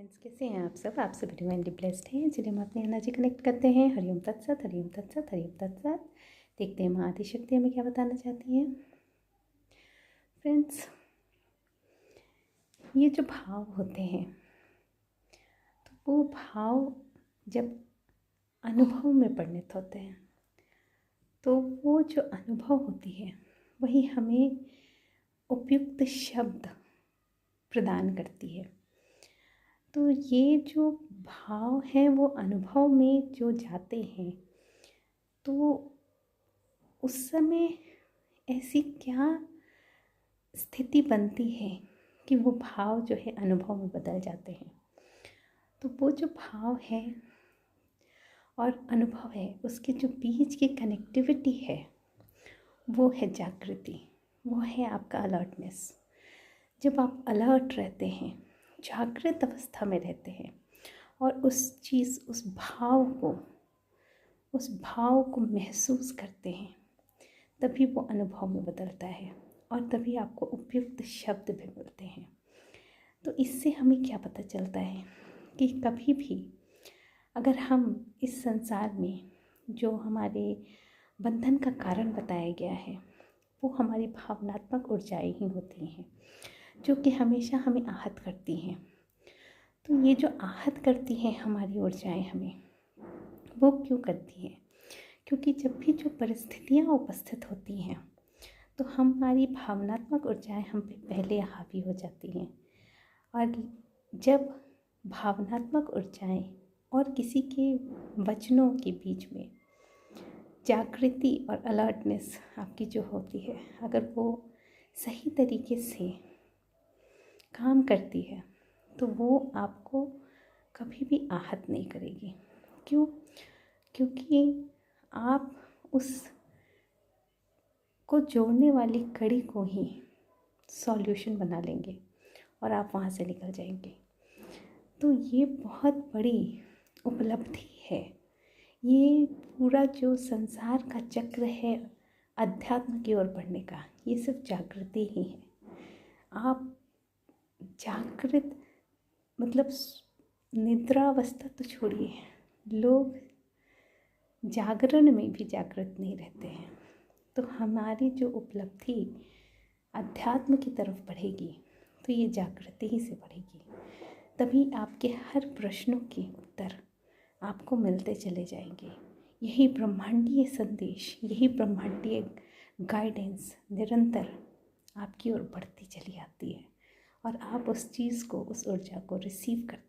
Friends, कैसे हैं आप सब? आप सब डिवाइनली ब्लेस्ड हैं। चलिए हम अपनी एनर्जी कनेक्ट करते हैं। हरिओम तत्सत, हरिओम तत्सत, हरिओम तत्सत। देखते हैं माँ आदिशक्ति हमें क्या बताना चाहती हैं। फ्रेंड्स, ये जो भाव होते हैं तो वो भाव जब अनुभव में परिणत होते हैं तो वो जो अनुभव होती है वही हमें उपयुक्त शब्द प्रदान करती है। तो ये जो भाव हैं वो अनुभव में जो जाते हैं तो उस समय ऐसी क्या स्थिति बनती है कि वो भाव जो है अनुभव में बदल जाते हैं। तो वो जो भाव है और अनुभव है उसके जो बीच की कनेक्टिविटी है वो है जागृति, वो है आपका अलर्टनेस। जब आप अलर्ट रहते हैं, जागृत अवस्था में रहते हैं और उस भाव को महसूस करते हैं, तभी वो अनुभव में बदलता है और तभी आपको उपयुक्त शब्द भी मिलते हैं। तो इससे हमें क्या पता चलता है कि कभी भी अगर हम इस संसार में जो हमारे बंधन का कारण बताया गया है वो हमारी भावनात्मक ऊर्जाएं ही होती हैं जो कि हमेशा हमें आहत करती हैं। तो ये जो आहत करती हैं हमारी ऊर्जाएं हमें, वो क्यों करती हैं? क्योंकि जब भी जो परिस्थितियाँ उपस्थित होती हैं तो हमारी भावनात्मक ऊर्जाएं हम पे पहले हावी हो जाती हैं। और जब भावनात्मक ऊर्जाएं और किसी के वचनों के बीच में जागृति और अलर्टनेस आपकी जो होती है, अगर वो सही तरीके से काम करती है तो वो आपको कभी भी आहत नहीं करेगी। क्यों? क्योंकि आप उस को जोड़ने वाली कड़ी को ही सॉल्यूशन बना लेंगे और आप वहाँ से निकल जाएंगे। तो ये बहुत बड़ी उपलब्धि है। ये पूरा जो संसार का चक्र है अध्यात्म की ओर बढ़ने का, ये सिर्फ जागृति ही है। आप जागृत मतलब निद्रावस्था तो छोड़िए, लोग जागरण में भी जागृत नहीं रहते हैं। तो हमारी जो उपलब्धि अध्यात्म की तरफ बढ़ेगी तो ये जागृति ही से बढ़ेगी। तभी आपके हर प्रश्नों के उत्तर आपको मिलते चले जाएंगे। यही ब्रह्मांडीय संदेश, यही ब्रह्मांडीय गाइडेंस निरंतर आपकी ओर बढ़ती चली आती है और आप उस चीज़ को, उस ऊर्जा को रिसीव करते हैं।